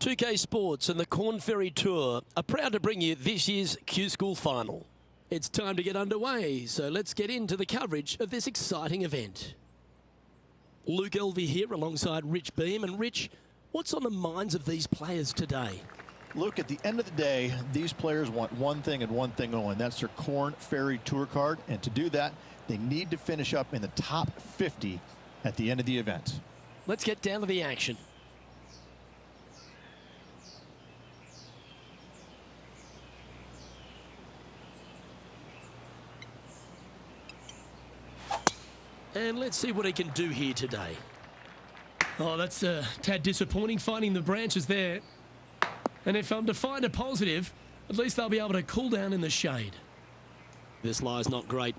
2K Sports and the Korn Ferry Tour are proud to bring you this year's Q School Final. It's time to get underway, so let's get into the coverage of this exciting event. Luke Elvey here alongside Rich Beam. And Rich, what's on the minds of these players today? Luke, at the end of the day, these players want one thing and one thing only, and that's their Korn Ferry Tour card. And to do that, they need to finish up in the top 50 at the end of the event. Let's get down to the action. And let's see what he can do here today. Oh, that's a tad disappointing, finding the branches there. And if I'm to find a positive, at least they'll be able to cool down in the shade. This lie's not great.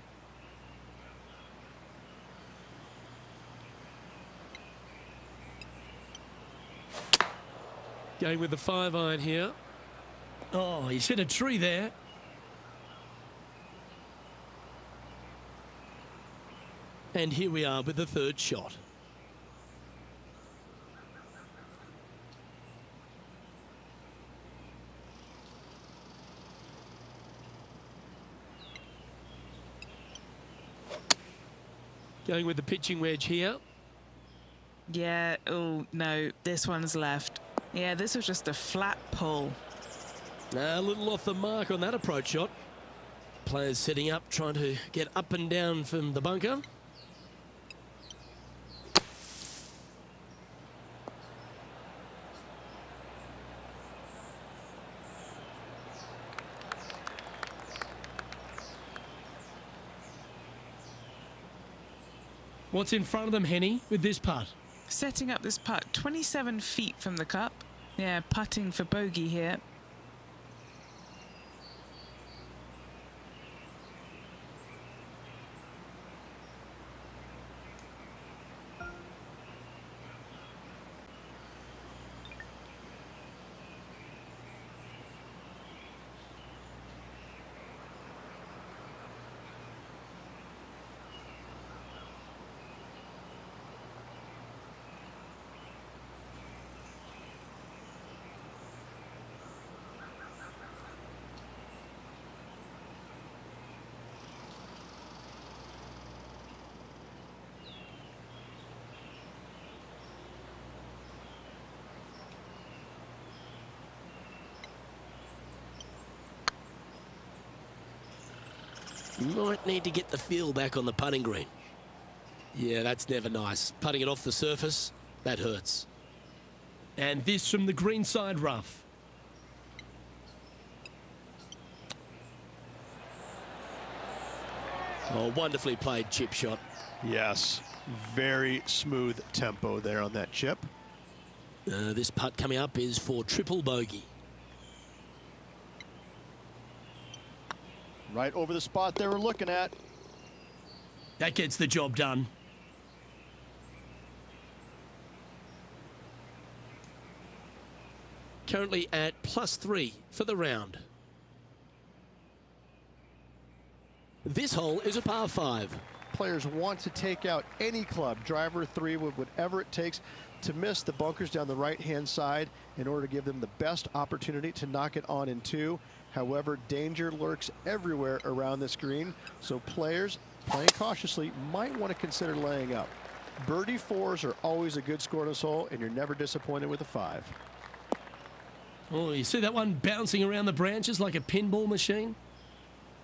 Going with the 5-iron here. Oh, he's hit a tree there. And here we are with the third shot. Going with the pitching wedge here. Yeah, oh no, this one's left. Yeah, this was just a flat pull. A little off the mark on that approach shot. Players setting up, trying to get up and down from the bunker. What's in front of them, Henny, with this putt? Setting up this putt 27 feet from the cup. Yeah, putting for bogey here. Might need to get the feel back on the putting green. Yeah, that's never nice. Putting it off the surface, that hurts. And this from the greenside rough. Oh, wonderfully played chip shot. Yes, very smooth tempo there on that chip. This putt coming up is for triple bogey. Right over the spot they were looking at. That gets the job done. Currently at +3 for the round. This hole is a par 5. Players want to take out any club, driver 3, with whatever it takes to miss the bunkers down the right-hand side in order to give them the best opportunity to knock it on in 2. However, danger lurks everywhere around this green, so players playing cautiously might want to consider laying up. Birdie 4s are always a good score in this hole, and you're never disappointed with a 5. Oh, you see that one bouncing around the branches like a pinball machine?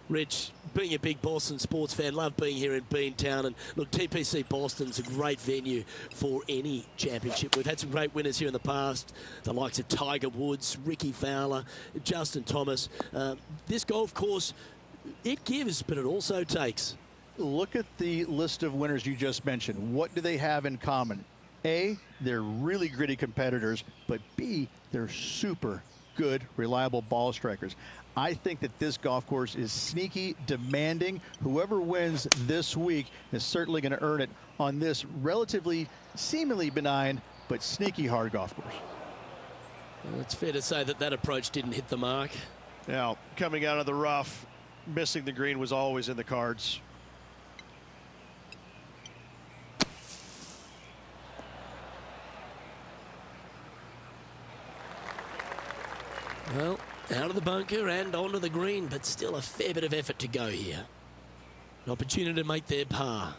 Rich, being a big Boston sports fan, love being here in Beantown. And look, TPC Boston's a great venue for any championship. We've had some great winners here in the past, the likes of Tiger Woods, Ricky Fowler, Justin Thomas. This golf course, it gives, but it also takes. Look at the list of winners you just mentioned. What do they have in common? A, they're really gritty competitors, but B, they're super good, reliable ball strikers. I think that this golf course is sneaky, demanding. Whoever wins this week is certainly going to earn it on this relatively, seemingly benign, but sneaky hard golf course. Well, it's fair to say that that approach didn't hit the mark. Now, coming out of the rough, missing the green was always in the cards. Well, out of the bunker and onto the green, but still a fair bit of effort to go here. An opportunity to make their par.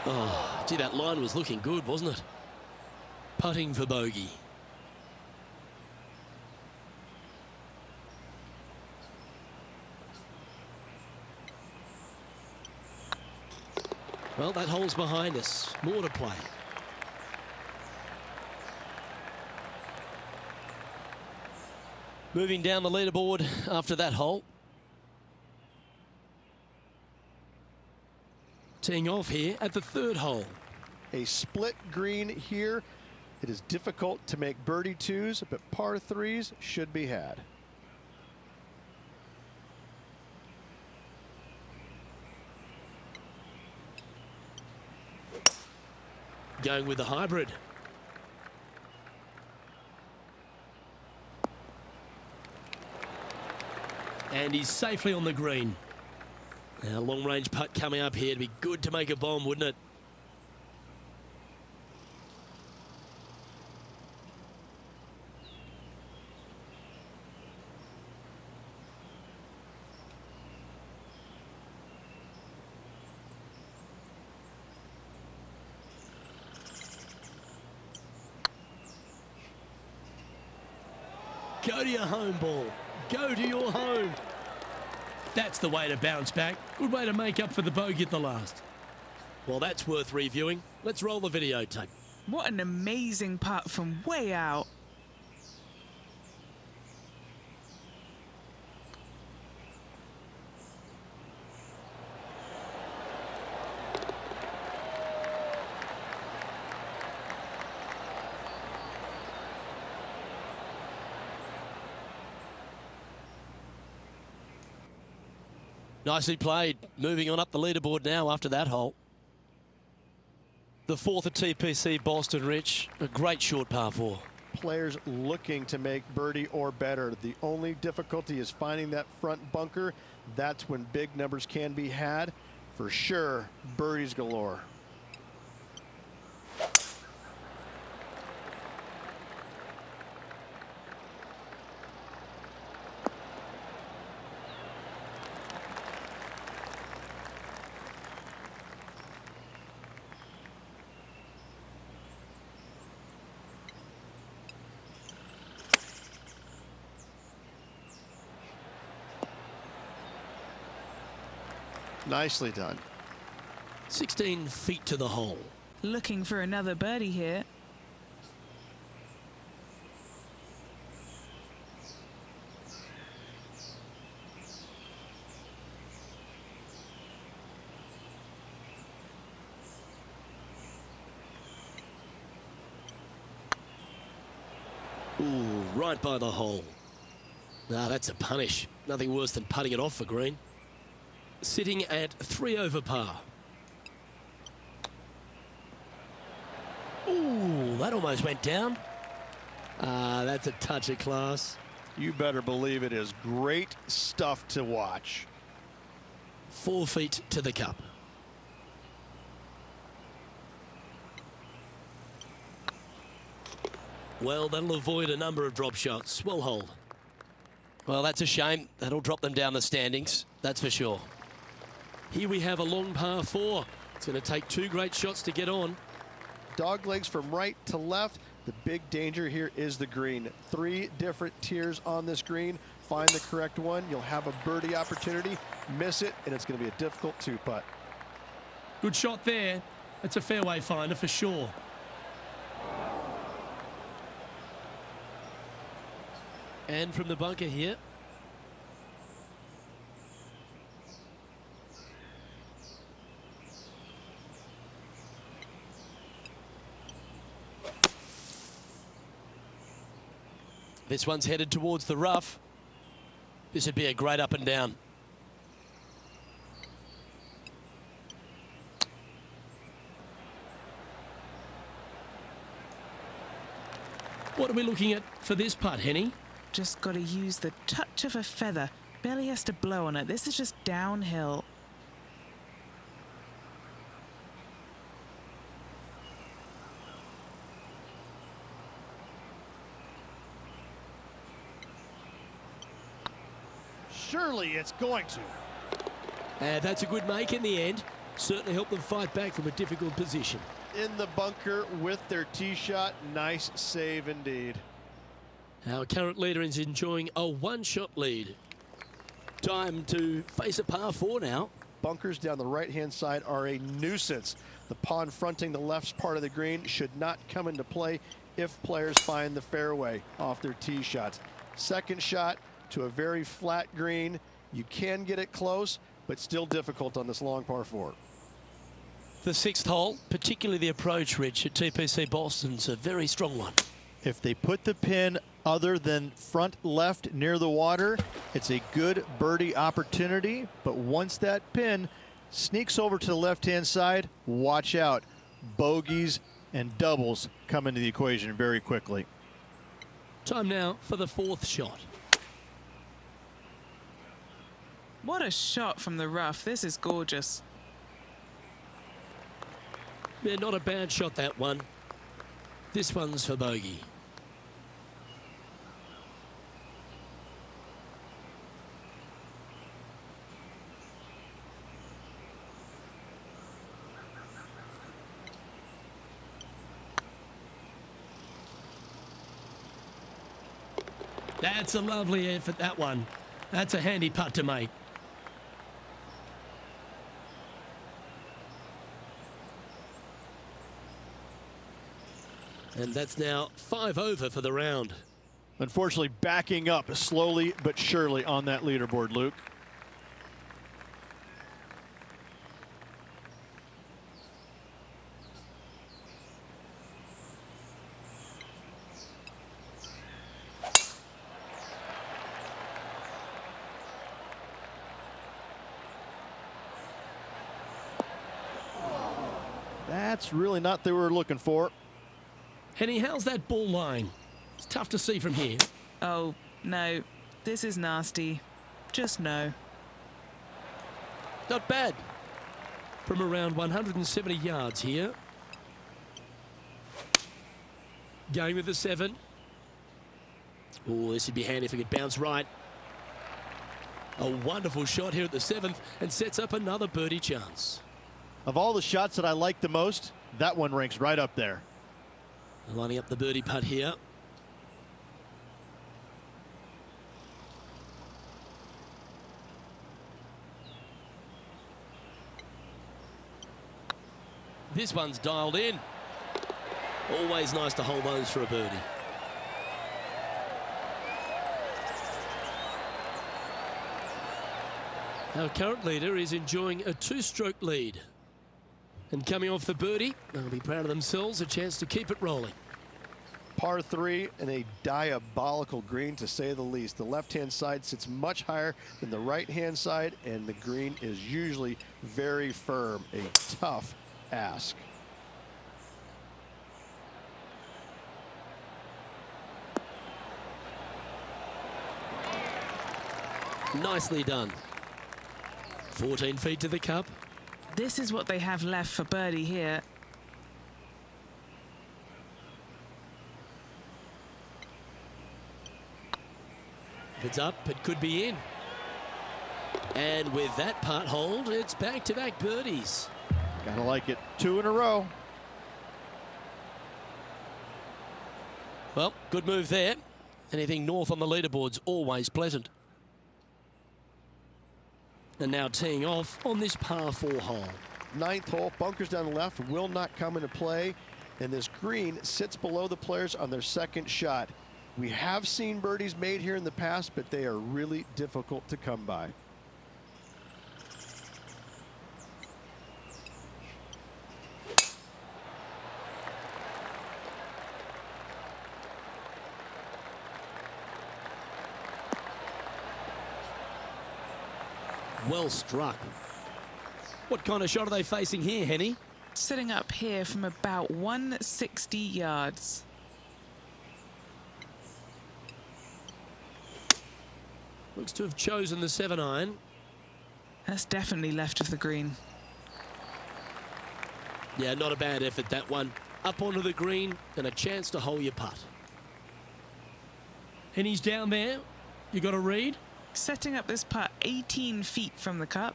Oh, gee, that line was looking good, wasn't it? Putting for bogey. Well, that hole's behind us. More to play. Moving down the leaderboard after that hole. Teeing off here at the third hole. A split green here. It is difficult to make birdie twos, but par threes should be had. Going with the hybrid. And he's safely on the green. Now, long range putt coming up here. It'd be good to make a bomb, wouldn't it? Go to your home ball. Go to your home. That's the way to bounce back. Good way to make up for the bogey at the last. Well, that's worth reviewing. Let's roll the videotape. What an amazing putt from way out. Nicely played. Moving on up the leaderboard now after that hole. The fourth at TPC Boston, Rich. A great short par four. Players looking to make birdie or better. The only difficulty is finding that front bunker. That's when big numbers can be had. For sure, birdies galore. Nicely done. 16 feet to the hole. Looking for another birdie here. Ooh, right by the hole. Nah, that's a punish. Nothing worse than putting it off for green. Sitting at 3 over par. Ooh, that almost went down. That's a touch of class. You better believe it is great stuff to watch. 4 feet to the cup. Well, that'll avoid a number of drop shots. Well hold. Well, that's a shame. That'll drop them down the standings. That's for sure. Here we have a long par 4. It's going to take 2 great shots to get on. Dog legs from right to left. The big danger here is the green. 3 different tiers on this green. Find the correct one. You'll have a birdie opportunity. Miss it, and it's going to be a difficult 2-putt. Good shot there. That's a fairway finder for sure. And from the bunker here. This one's headed towards the rough. This would be a great up and down. What are we looking at for this putt, Henny? Just got to use the touch of a feather. Barely has to blow on it. This is just downhill. Surely it's going to. And that's a good make in the end. Certainly helped them fight back from a difficult position. In the bunker with their tee shot. Nice save indeed. Our current leader is enjoying a one-shot lead. Time to face a par 4 now. Bunkers down the right-hand side are a nuisance. The pond fronting the left part of the green should not come into play if players find the fairway off their tee shots. Second shot to a very flat green. You can get it close, but still difficult on this long par 4. The 6th hole, particularly the approach, Rich, at TPC Boston's a very strong one. If they put the pin other than front left near the water, it's a good birdie opportunity. But once that pin sneaks over to the left-hand side, watch out. Bogeys and doubles come into the equation very quickly. Time now for the 4th shot. What a shot from the rough. This is gorgeous. Yeah, not a bad shot, that one. This one's for bogey. That's a lovely effort, that one. That's a handy putt to make. And that's now 5 over for the round. Unfortunately, backing up slowly but surely on that leaderboard, Luke. That's really not what they were looking for. Henny, how's that ball lying? It's tough to see from here. Oh, no. This is nasty. Just no. Not bad. From around 170 yards here. Going with the 7. Oh, this would be handy if it could bounce right. A wonderful shot here at the 7th and sets up another birdie chance. Of all the shots that I like the most, that one ranks right up there. Lining up the birdie putt here. This one's dialed in. Always nice to hold those for a birdie. Our current leader is enjoying a 2-stroke lead. And coming off the birdie, they'll be proud of themselves, a chance to keep it rolling. Par 3 and a diabolical green, to say the least. The left-hand side sits much higher than the right-hand side, and the green is usually very firm. A tough ask. Nicely done. 14 feet to the cup. This is what they have left for birdie here. If it's up, it could be in. And with that putt hold, it's back-to-back birdies. Gotta like it. 2 in a row. Well, good move there. Anything north on the leaderboard's always pleasant. And now teeing off on this par 4 hole. 9th hole, bunkers down the left will not come into play, and this green sits below the players on their 2nd shot. We have seen birdies made here in the past, but they are really difficult to come by. Well struck. What kind of shot are they facing here, Henny? Sitting up here from about 160 yards. Looks to have chosen the 7-iron. That's definitely left of the green. Yeah, not a bad effort, that one. Up onto the green and a chance to hole your putt. And he's down there. You got to read. Setting up this putt 18 feet from the cup.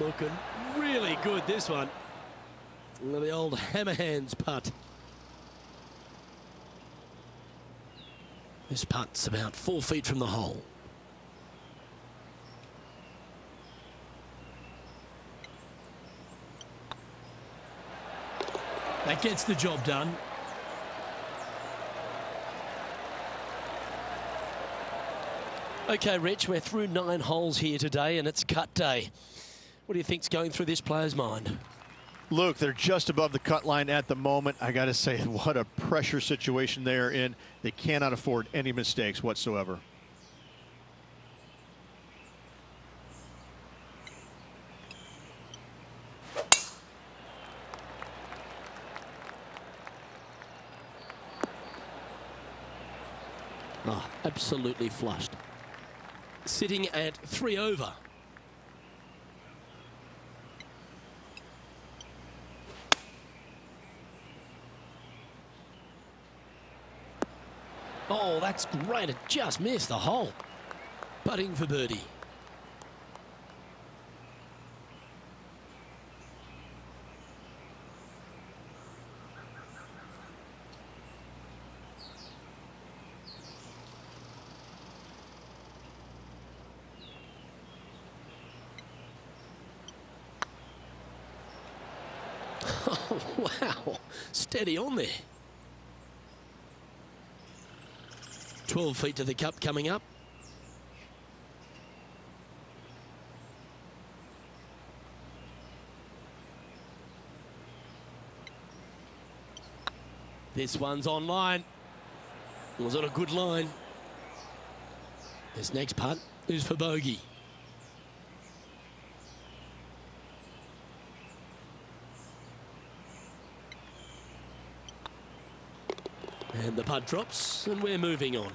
Looking really good, this one. The old hammer hands putt. This putt's about 4 feet from the hole. That gets the job done. Okay, Rich, we're through 9 holes here today and it's cut day. What do you think's going through this player's mind? Luke, they're just above the cut line at the moment. I got to say, what a pressure situation they are in. They cannot afford any mistakes whatsoever. Oh, absolutely flushed. Sitting at 3 over. Oh, that's great. It just missed the hole. Putting for birdie. Oh, wow. Steady on there. 12 feet to the cup coming up. This one's on line. Was on a good line. This next putt is for bogey. And the putt drops, and we're moving on.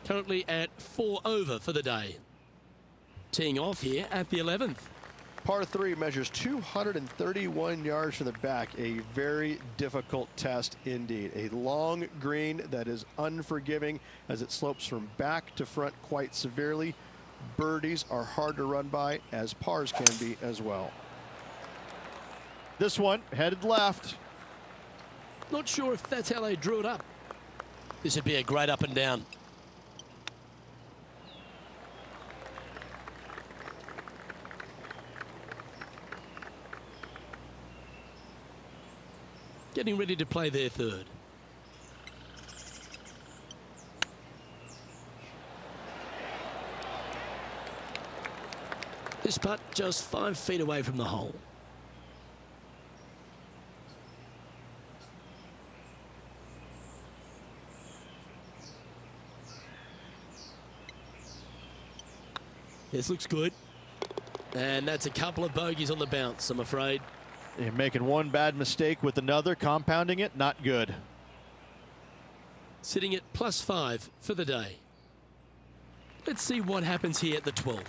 Currently at 4 over for the day. Teeing off here at the 11th. Par 3 measures 231 yards from the back. A very difficult test indeed. A long green that is unforgiving as it slopes from back to front quite severely. Birdies are hard to run by, as pars can be as well. This one headed left. Not sure if that's how they drew it up. This would be a great up and down. Getting ready to play their third. This putt just 5 feet away from the hole. This looks good. And that's a couple of bogeys on the bounce, I'm afraid. They're making one bad mistake with another, compounding it, not good. Sitting at +5 for the day. Let's see what happens here at the 12th.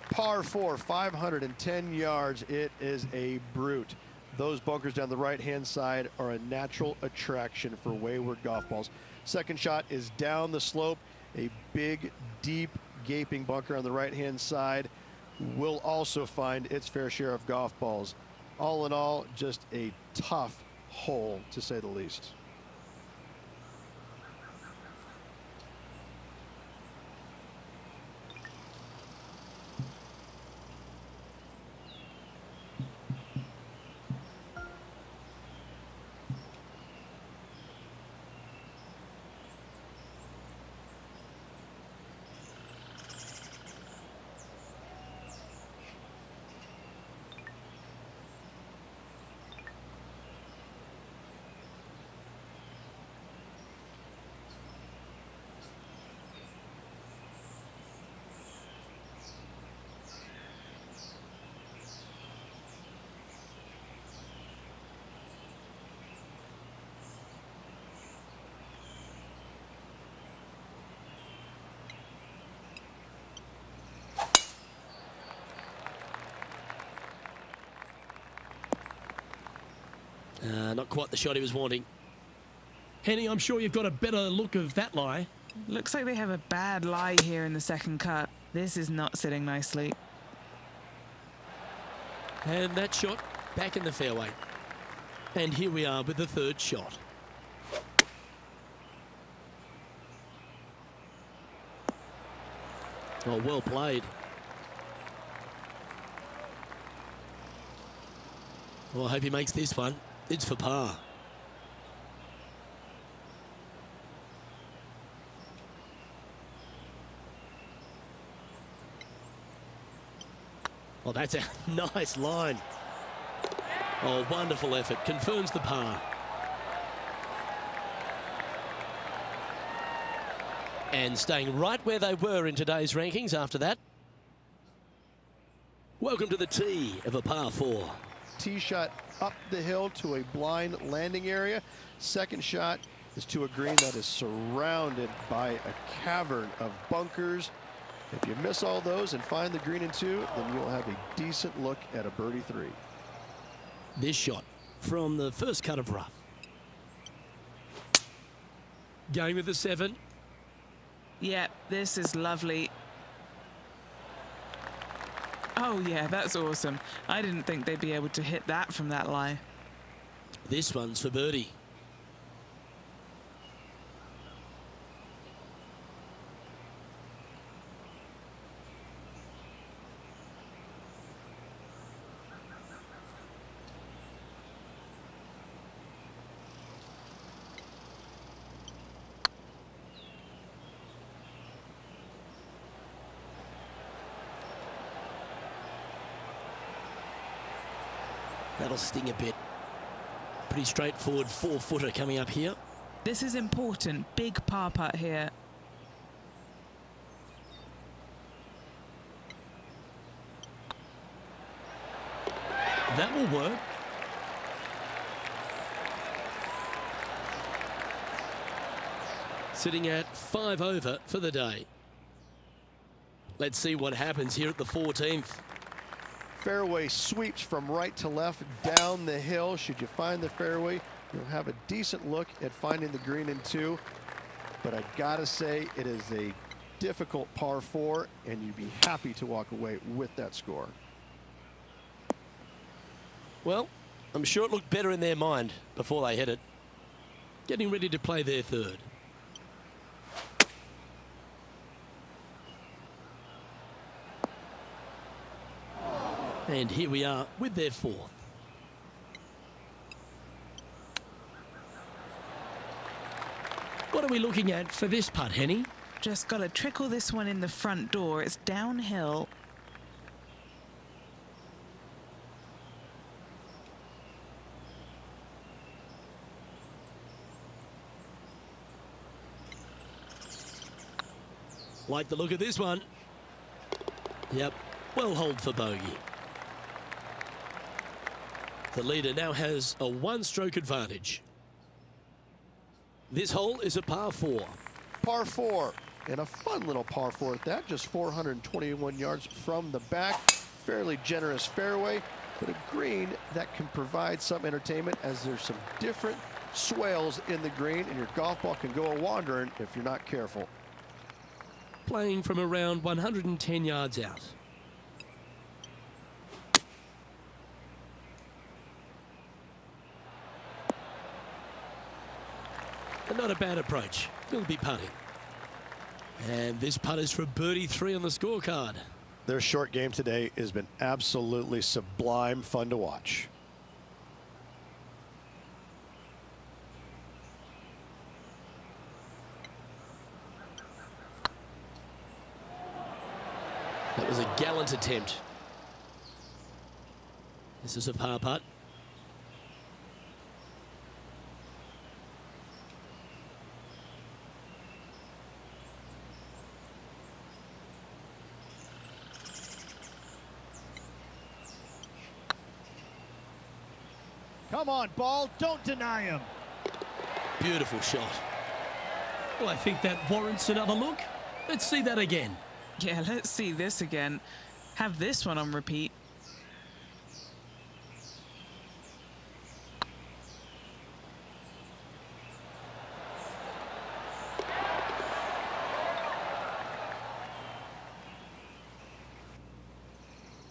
Par 4, 510 yards. It is a brute. Those bunkers down the right-hand side are a natural attraction for wayward golf balls. Second shot is down the slope. A big, deep, gaping bunker on the right-hand side will also find its fair share of golf balls. All in all, just a tough hole, to say the least. Not quite the shot he was wanting. Henny, I'm sure you've got a better look of that lie. Looks like they have a bad lie here in the second cut. This is not sitting nicely. And that shot back in the fairway. And here we are with the third shot. Oh, well played. Well, I hope he makes this one. It's for par. Oh, that's a nice line. Oh, wonderful effort. Confirms the par. And staying right where they were in today's rankings after that. Welcome to the tee of a par 4. Tee shot up the hill to a blind landing area. Second shot is to a green that is surrounded by a cavern of bunkers. If you miss all those and find the green in 2, then you'll have a decent look at a birdie 3. This shot from the first cut of rough. Going with the 7. Yeah, this is lovely. Oh yeah, that's awesome. I didn't think they'd be able to hit that from that lie. This one's for birdie. That'll sting a bit. Pretty straightforward 4-footer coming up here. This is important. Big par putt here. That will work. Sitting at 5 over for the day. Let's see what happens here at the 14th. Fairway sweeps from right to left down the hill. Should you find the fairway, you'll have a decent look at finding the green in 2. But I gotta say, it is a difficult par 4, and you'd be happy to walk away with that score. Well, I'm sure it looked better in their mind before they hit it. Getting ready to play their third. And here we are with their 4th. What are we looking at for this putt, Henny? Just got to trickle this one in the front door. It's downhill. Like the look of this one. Yep, well hold for bogey. The leader now has a 1-stroke advantage. This hole is a par 4. Par 4, and a fun little par 4 at that, just 421 yards from the back. Fairly generous fairway, but a green that can provide some entertainment as there's some different swales in the green, and your golf ball can go a-wandering if you're not careful. Playing from around 110 yards out. And not a bad approach. He'll be putting. And this putt is for birdie 3 on the scorecard. Their short game today has been absolutely sublime fun to watch. That was a gallant attempt. This is a par putt. Come on, ball. Don't deny him. Beautiful shot. Well, I think that warrants another look. Let's see that again. Yeah, let's see this again. Have this one on repeat.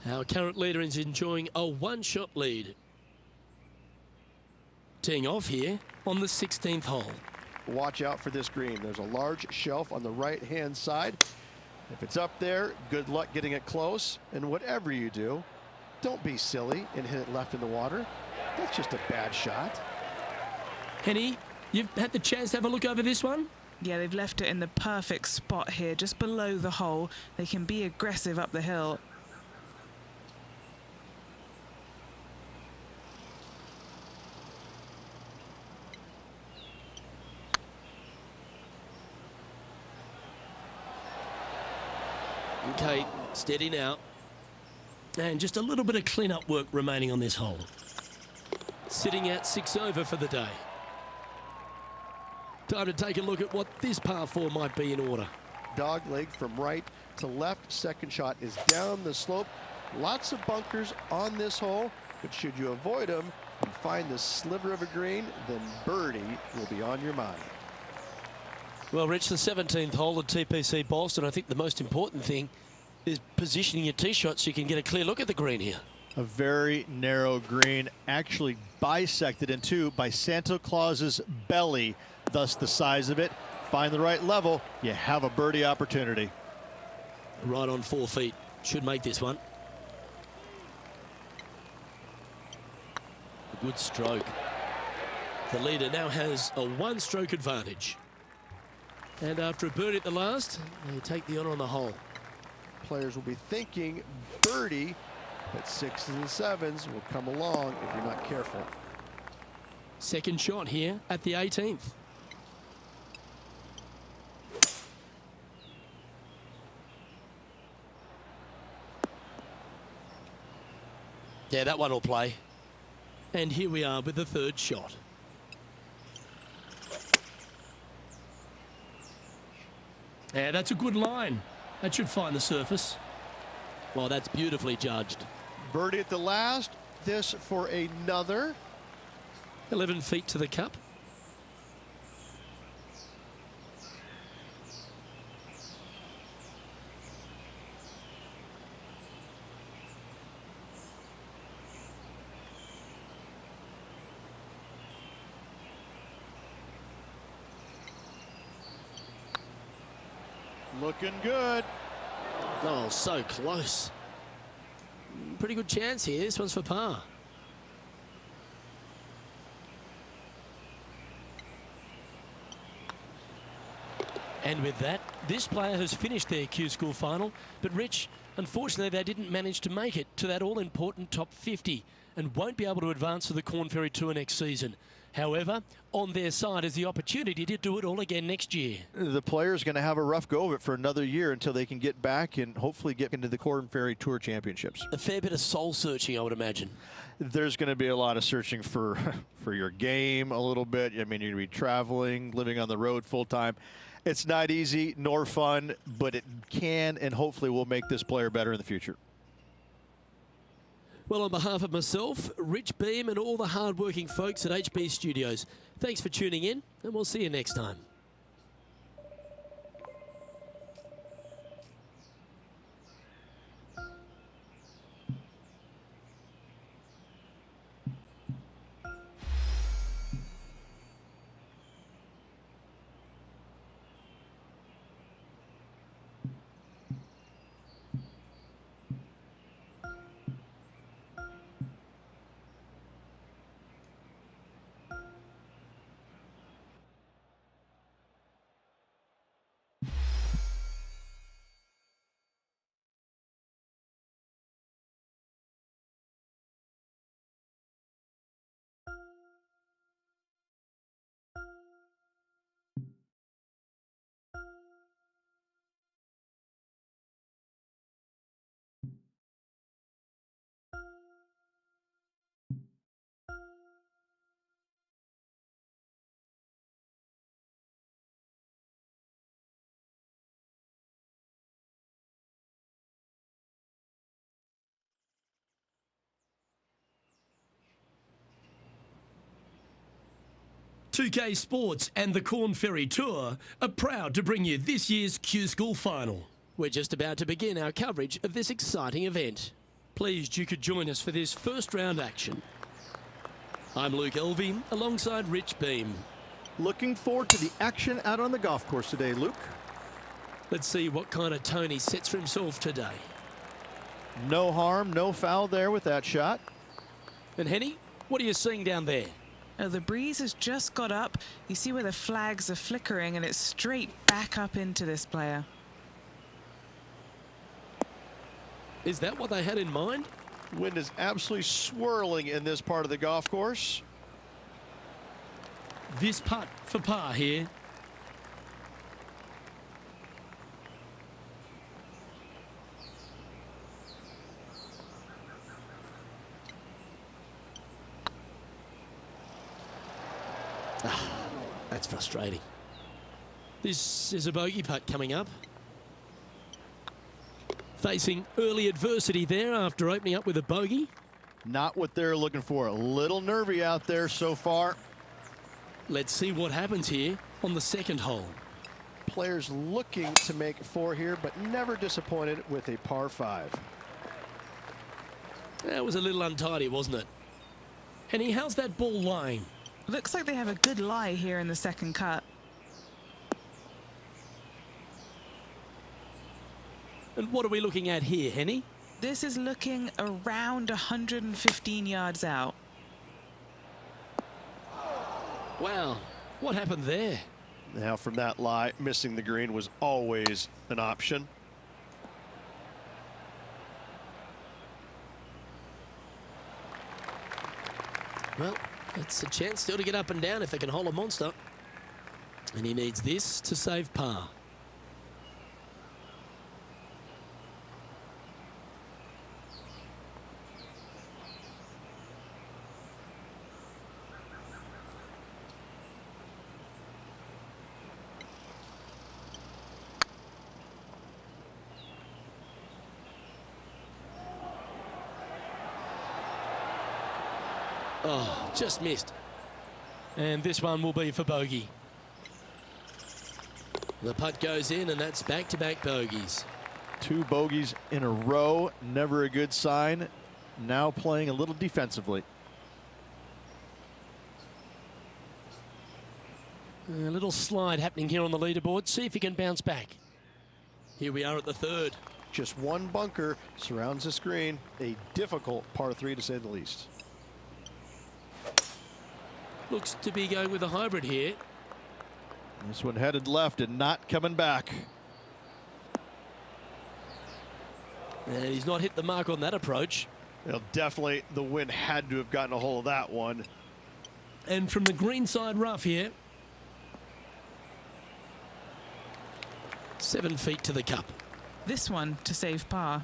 Our current leader is enjoying a one-shot lead. Teeing off here on the 16th hole. Watch out for this green. There's a large shelf on the right-hand side. If it's up there, good luck getting it close. And whatever you do, don't be silly and hit it left in the water. That's just a bad shot. Henny, you've had the chance to have a look over this one? Yeah, they've left it in the perfect spot here, just below the hole. They can be aggressive up the hill. Okay, steady now. And just a little bit of clean-up work remaining on this hole. Sitting at 6 over for the day. Time to take a look at what this par 4 might be in order. Dog leg from right to left. Second shot is down the slope. Lots of bunkers on this hole, but should you avoid them and find the sliver of a green, then birdie will be on your mind. Well, Rich, the 17th hole at TPC Boston, I think the most important thing is positioning your tee shot so you can get a clear look at the green here. A very narrow green, actually bisected in two by Santa Claus's belly, thus the size of it. Find the right level, you have a birdie opportunity. Right on 4 feet. Should make this one. A good stroke. The leader now has a one-stroke advantage. And after a birdie at the last, they take the honour on the hole. Players will be thinking birdie, but 6s and 7s will come along if you're not careful. Second shot here at the 18th. Yeah, that one will play. And here we are with the third shot. Yeah, that's a good line. That should find the surface. Well, that's beautifully judged. Birdie at the last. This for another. 11 feet to the cup. Looking good. Oh, so close. Pretty good chance here. This one's for par. And with that, this player has finished their Q School final. But Rich, unfortunately, they didn't manage to make it to that all-important top 50 and won't be able to advance to the Korn Ferry Tour next season. However, on their side is the opportunity to do it all again next year. The player's going to have a rough go of it for another year until they can get back and hopefully get into the Korn Ferry Tour Championships. A fair bit of soul searching, I would imagine. There's going to be a lot of searching for your game a little bit. I mean, you're going to be traveling, living on the road full time. It's not easy nor fun, but it can and hopefully will make this player better in the future. Well, on behalf of myself, Rich Beam, and all the hard-working folks at HB Studios, thanks for tuning in, and we'll see you next time. .2K Sports and the Korn Ferry Tour are proud to bring you this year's Q School Final. We're just about to begin our coverage of this exciting event. Pleased you could join us for this first round action. I'm Luke Elvey alongside Rich Beam. Looking forward to the action out on the golf course today, Luke. Let's see what kind of tone he sets for himself today. No harm, no foul there with that shot. And Henny, what are you seeing down there? Oh, the breeze has just got up. You see where the flags are flickering, and it's straight back up into this player. Is that what they had in mind? Wind is absolutely swirling in this part of the golf course. This putt for par here. That's frustrating. This is a bogey putt coming up. Facing early adversity there after opening up with a bogey. Not what they're looking for. A little nervy out there so far. Let's see what happens here on the second hole. Players looking to make 4 here, but never disappointed with a par 5. That was a little untidy, wasn't it? Henny, how's that ball lying? Looks like they have a good lie here in the second cut. And what are we looking at here, Henny? This is looking around 115 yards out. Wow, what happened there? Now from that lie, missing the green was always an option. Well, it's a chance still to get up and down if they can hold a monster. And he needs this to save par. Oh, just missed. And this one will be for bogey. The putt goes in, and that's back-to-back bogeys. 2 bogeys in a row, never a good sign. Now playing a little defensively. A little slide happening here on the leaderboard. See if he can bounce back. Here we are at the third. Just 1 bunker surrounds the screen. A difficult par 3 to say the least. Looks to be going with a hybrid here. This one headed left and not coming back. And he's not hit the mark on that approach. Well, definitely the wind had to have gotten a hold of that one. And from the green side rough here. 7 feet to the cup. This one to save par.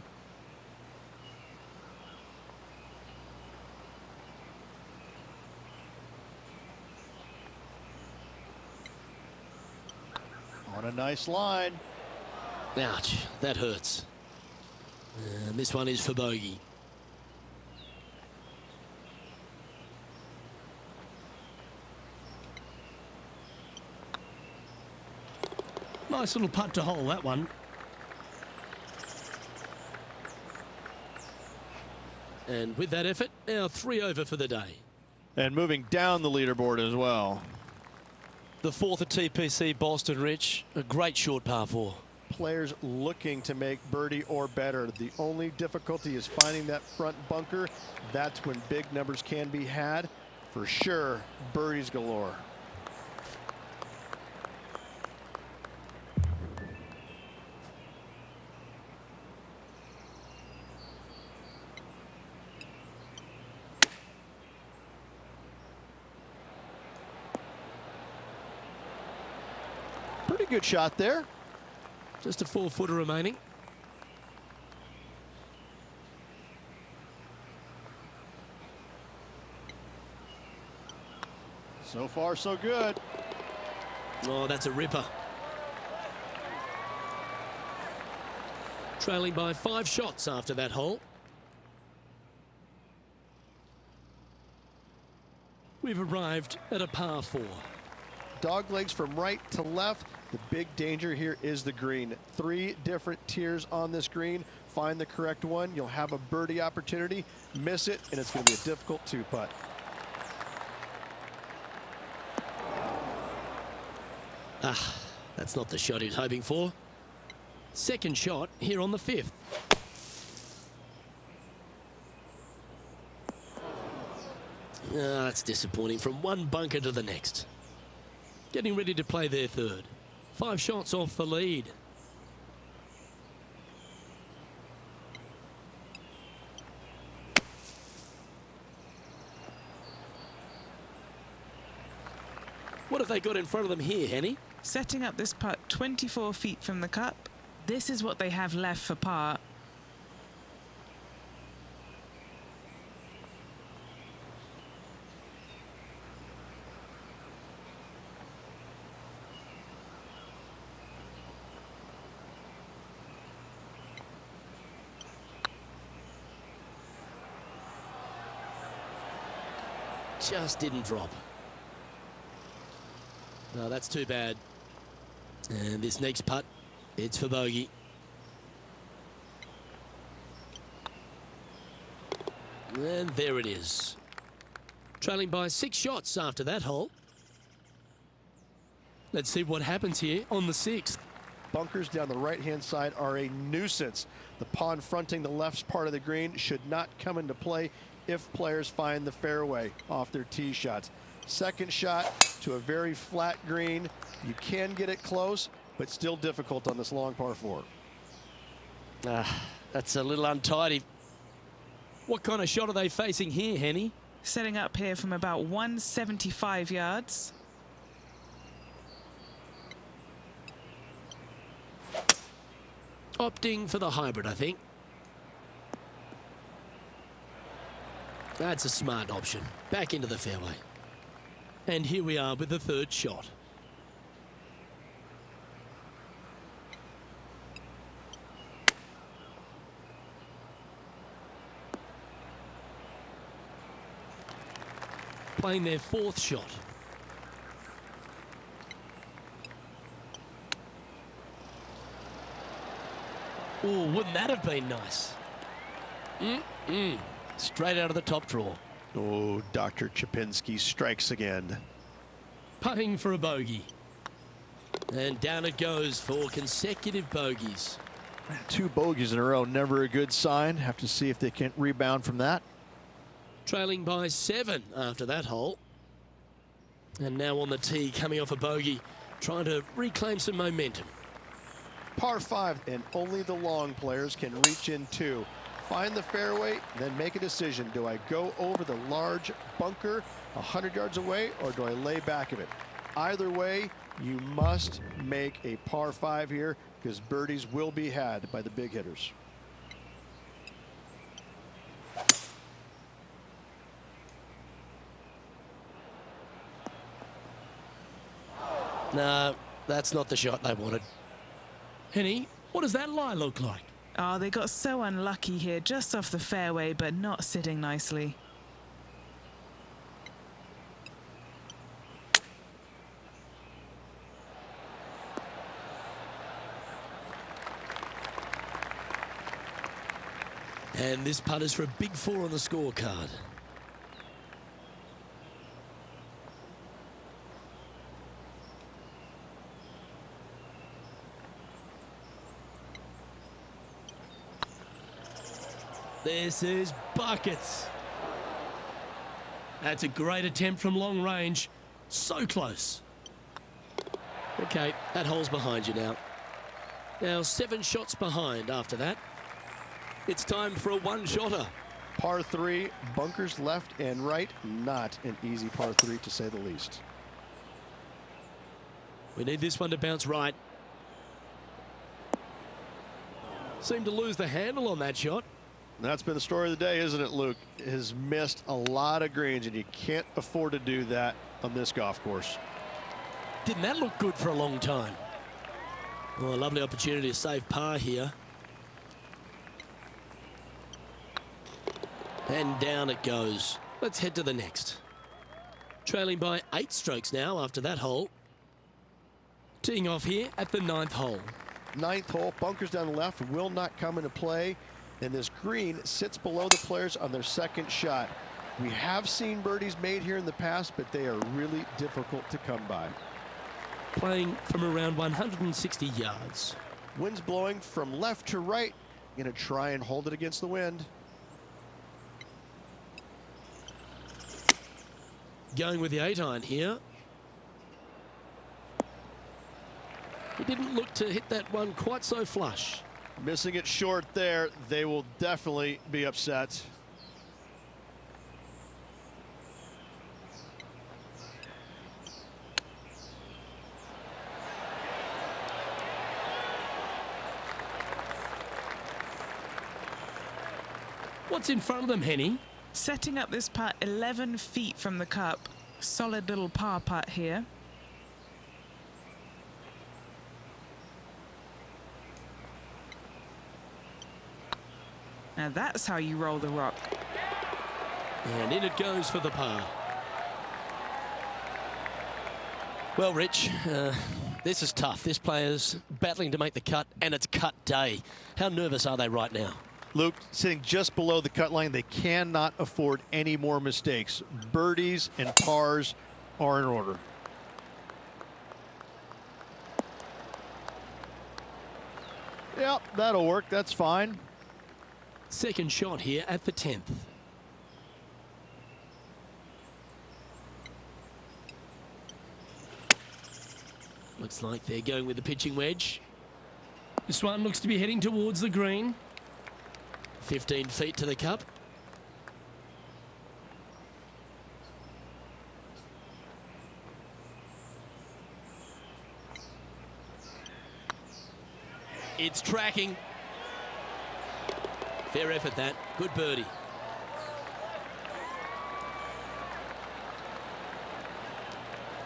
On a nice line. Ouch, that hurts. And this one is for bogey. Nice little putt to hole, that one. And with that effort, now 3 over for the day. And moving down the leaderboard as well. The 4th at TPC Boston, Rich. A great short par 4. Players looking to make birdie or better. The only difficulty is finding that front bunker. That's when big numbers can be had. For sure, birdies galore. Pretty good shot there. Just a 4-footer remaining. So far, so good. Oh, that's a ripper. Trailing by 5 shots after that hole. We've arrived at a par 4. Dog legs from right to left. The big danger here is the green. 3 different tiers on this green. find the correct one, you'll have a birdie opportunity. Miss it, and it's going to be a difficult two-putt. That's not the shot he was hoping for. Second shot here on the 5th. That's disappointing. From one bunker to the next. Getting ready to play their third. 5 shots off the lead. What have they got in front of them here, Henny? Setting up this putt 24 feet from the cup. This is what they have left for par. Just didn't drop. No, that's too bad. And this next putt, it's for bogey. And there it is. Trailing by 6 shots after that hole. Let's see what happens here on the 6th. Bunkers down the right-hand side are a nuisance. The pond fronting the left part of the green should not come into play if players find the fairway off their tee shots. Second shot to a very flat green. You can get it close, but still difficult on this long par 4. That's a little untidy. What kind of shot are they facing here, Henny? Setting up here from about 175 yards. Opting for the hybrid, I think. That's a smart option. Back into the fairway. And here we are with the 3rd shot. Playing their 4th shot. Oh, wouldn't that have been nice? Straight out of the top drawer. Oh, Dr. Chapinski strikes again. Putting for a bogey. And down it goes for consecutive bogeys. 2 bogeys in a row, never a good sign. Have to see if they can rebound from that. Trailing by 7 after that hole. And now on the tee, coming off a bogey, trying to reclaim some momentum. Par 5, and only the long players can reach in 2. Find the fairway, then make a decision. Do I go over the large bunker 100 yards away, or do I lay back of it? Either way, you must make a par 5 here, because birdies will be had by the big hitters. No, that's not the shot they wanted. Henny, what does that lie look like? Oh, they got so unlucky here, just off the fairway, but not sitting nicely. And this putt is for a big 4 on the scorecard. This is buckets. That's a great attempt from long range. So close. Okay, that hole's behind you now. Now 7 shots behind after that. It's time for a 1-shotter. Par 3, bunkers left and right. Not an easy par 3, to say the least. We need this one to bounce right. Seemed to lose the handle on that shot. That's been the story of the day, isn't it, Luke? Has missed a lot of greens, and you can't afford to do that on this golf course. Didn't that look good for a long time? Oh, a lovely opportunity to save par here. And down it goes. Let's head to the next. Trailing by 8 strokes now after that hole. Teeing off here at the 9th hole. Ninth hole, bunkers down the left will not come into play, and this green sits below the players on their second shot. We have seen birdies made here in the past, but they are really difficult to come by. Playing from around 160 yards. Wind's blowing from left to right. Going to try and hold it against the wind. Going with the 8-iron here. He didn't look to hit that one quite so flush. Missing it short there. They will definitely be upset. What's in front of them, Henny? Setting up this putt 11 feet from the cup. Solid little par putt here. Now that's how you roll the rock. And in it goes for the par. Well, Rich, this is tough. This player's battling to make the cut, and it's cut day. How nervous are they right now? Luke, sitting just below the cut line, they cannot afford any more mistakes. Birdies and pars are in order. Yep, that'll work. That's fine. Second shot here at the 10th. Looks like they're going with the pitching wedge. This one looks to be heading towards the green. 15 feet to the cup. It's tracking. Fair effort that. Good birdie.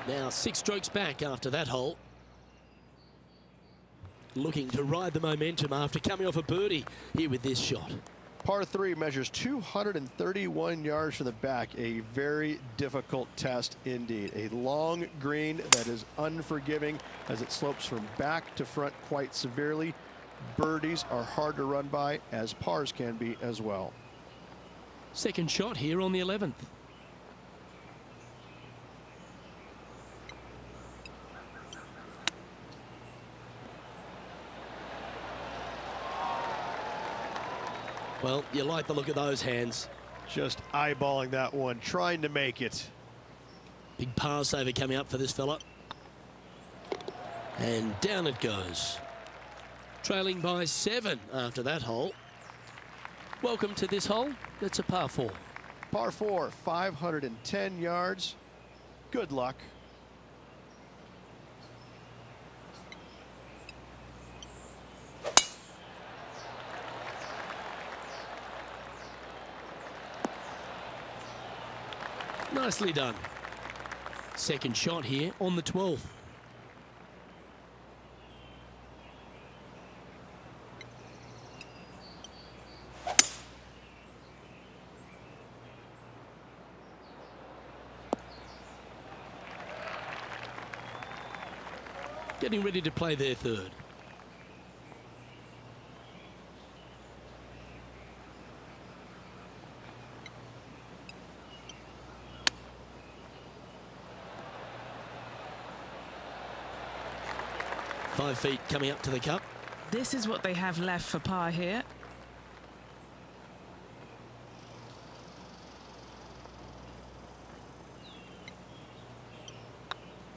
Now 6 strokes back after that hole. Looking to ride the momentum after coming off a birdie here with this shot. Par 3 measures 231 yards from the back. A very difficult test indeed. A long green that is unforgiving as it slopes from back to front quite severely. Birdies are hard to run by, as pars can be as well. Second shot here on the 11th. Well, you like the look of those hands. Just eyeballing that one, trying to make it. Big par saver coming up for this fella. And down it goes. Trailing by 7 after that hole. Welcome to this hole. It's a par 4. Par 4, 510 yards. Good luck. Nicely done. Second shot here on the 12th. Getting ready to play their third. Five feet coming up to the cup. This is what they have left for par here.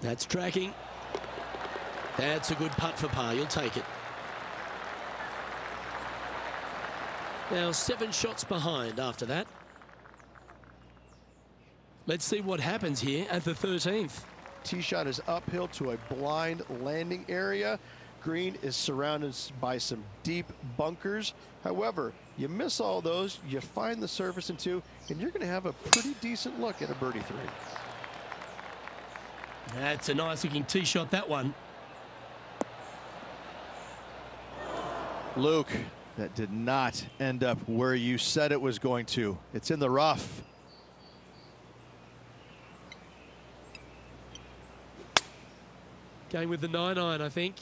That's tracking. That's a good putt for par. You'll take it. Now 7 shots behind after that. Let's see what happens here at the 13th. Tee shot is uphill to a blind landing area. Green is surrounded by some deep bunkers. However, you miss all those, you find the surface in 2, and you're going to have a pretty decent look at a birdie 3. That's a nice looking tee shot, that one. Luke, that did not end up where you said it was going to. It's in the rough. Going with the 9-iron, I think.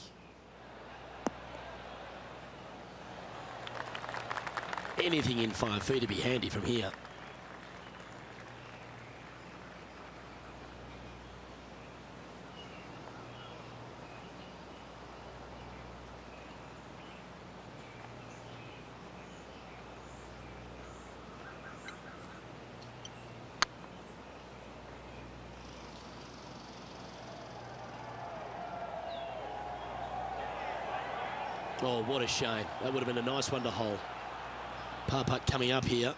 Anything in 5 feet to be handy from here. Oh, what a shame. That would have been a nice one to hole. Par putt coming up here.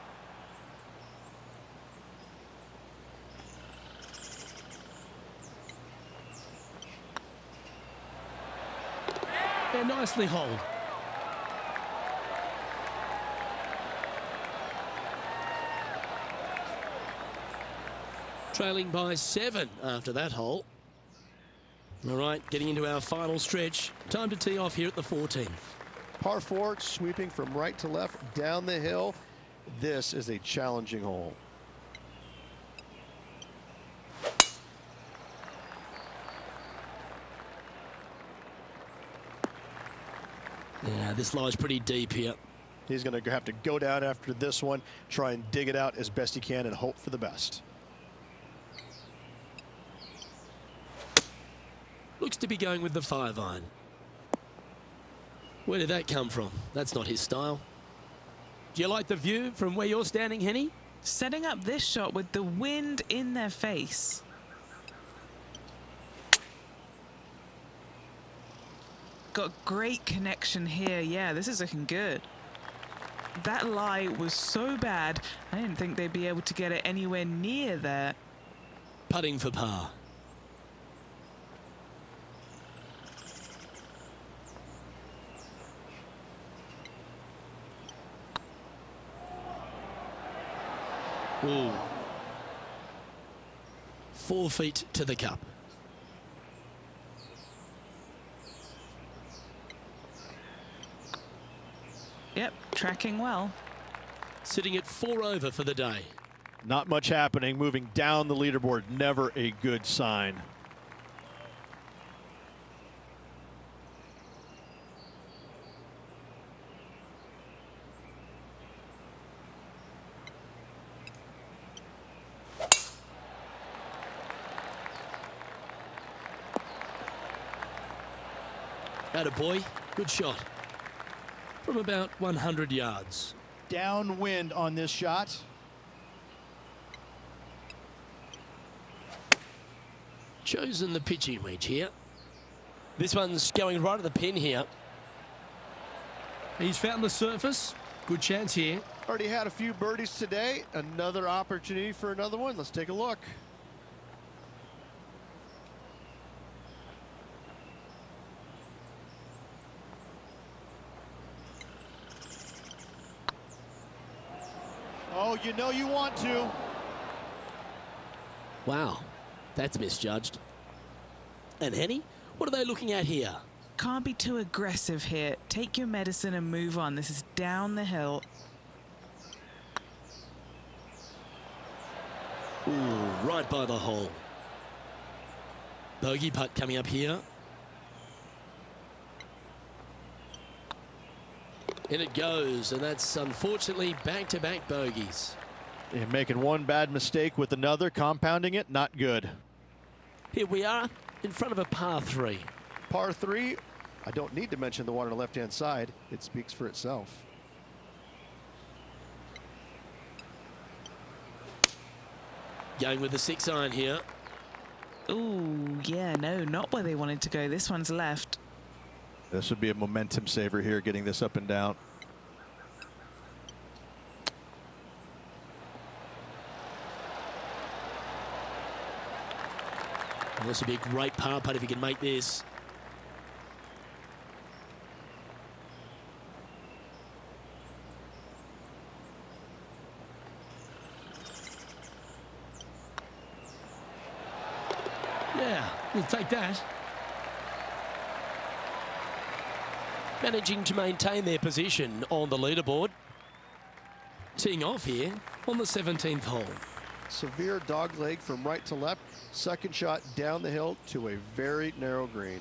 Yeah, nicely holed. Trailing by 7 after that hole. All right, getting into our final stretch. Time to tee off here at the 14th. Par 4, sweeping from right to left down the hill. This is a challenging hole. Yeah, this lies pretty deep here. He's going to have to go down after this one, try and dig it out as best he can and hope for the best. Looks to be going with the 5-iron. Where did that come from? That's not his style. Do you like the view from where you're standing, Henny? Setting up this shot with the wind in their face. Got great connection here. Yeah, this is looking good. That lie was so bad, I didn't think they'd be able to get it anywhere near there. Putting for par. Ooh. 4 feet to the cup. Yep, tracking well. Sitting at 4 over for the day. Not much happening. Moving down the leaderboard, never a good sign. Attaboy, good shot. From about 100 yards. Downwind on this shot. Chosen the pitching wedge here. This one's going right at the pin here. He's found the surface. Good chance here. Already had a few birdies today. Another opportunity for another one. Let's take a look. Oh, you know you want to. Wow, that's misjudged. And Henny, what are they looking at here? Can't be too aggressive here. Take your medicine and move on. This is down the hill. Ooh, right by the hole. Bogey putt coming up here. In it goes, and that's unfortunately back-to-back bogeys. And making one bad mistake with another, compounding it, not good. Here we are in front of a par 3. Par 3, I don't need to mention the one on the left-hand side. It speaks for itself. Going with the 6-iron here. Ooh, yeah, no, not where they wanted to go. This one's left. This would be a momentum saver here, getting this up and down. And this would be a great par putt if he can make this. Yeah, we'll take that. Managing to maintain their position on the leaderboard. Teeing off here on the 17th hole. Severe dog leg from right to left. Second shot down the hill to a very narrow green.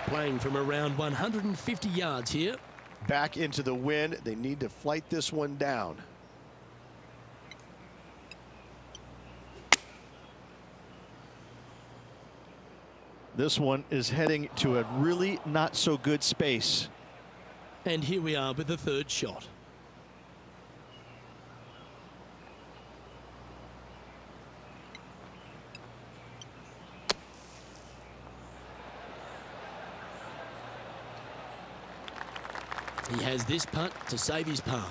Playing from around 150 yards here. Back into the wind. They need to flight this one down. This one is heading to a really not so good space. And here we are with the third shot. He has this putt to save his par.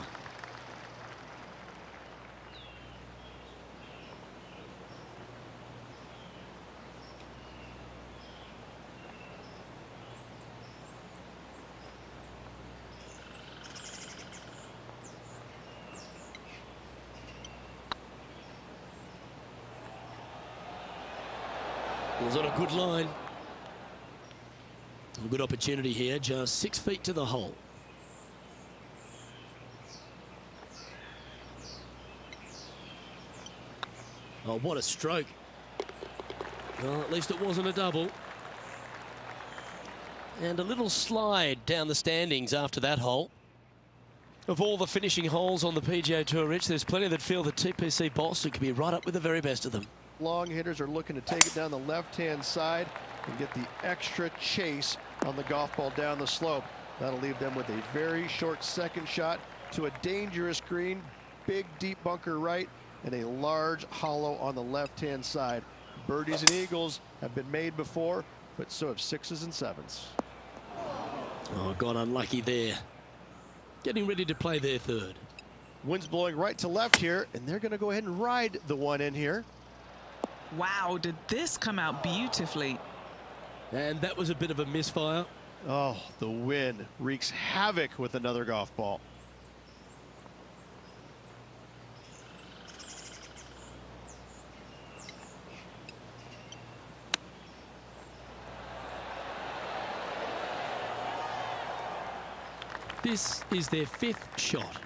Was on a good line. A good opportunity here, just 6 feet to the hole. Oh, what a stroke. Well, at least it wasn't a double. And a little slide down the standings after that hole. Of all the finishing holes on the PGA Tour, Rich, there's plenty that feel that TPC Boston could be right up with the very best of them. Long hitters are looking to take it down the left-hand side and get the extra chase on the golf ball down the slope. That'll leave them with a very short second shot to a dangerous green, big deep bunker right, and a large hollow on the left-hand side. Birdies and eagles have been made before, but so have sixes and sevens. Oh, got unlucky there. Getting ready to play their third. Wind's blowing right to left here, and they're going to go ahead and ride the one in here. Wow, did this come out beautifully? And that was a bit of a misfire. Oh, the wind wreaks havoc with another golf ball. This is their 5th shot.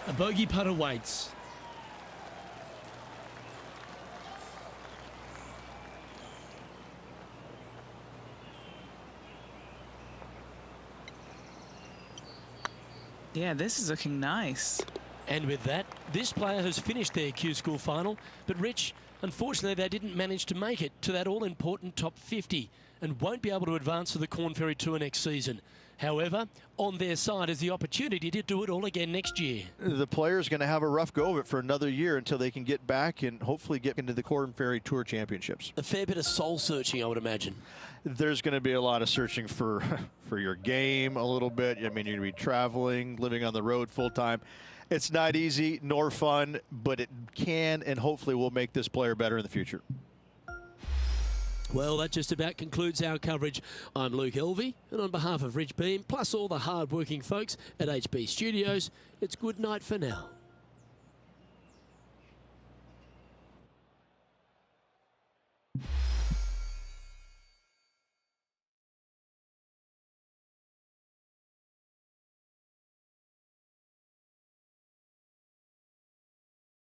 A bogey putt awaits. Yeah, this is looking nice. And with that, this player has finished their Q School final. But Rich, unfortunately, they didn't manage to make it to that all-important top 50 and won't be able to advance to the Korn Ferry Tour next season. However, on their side is the opportunity to do it all again next year. The player's going to have a rough go of it for another year until they can get back and hopefully get into the Korn Ferry Tour Championships. A fair bit of soul searching, I would imagine. There's going to be a lot of searching for your game a little bit. I mean, you're going to be traveling, living on the road full time. It's not easy nor fun, but it can and hopefully will make this player better in the future. Well, that just about concludes our coverage. I'm Luke Elvey, and on behalf of Rich Beam, plus all the hard-working folks at HB Studios, it's good night for now.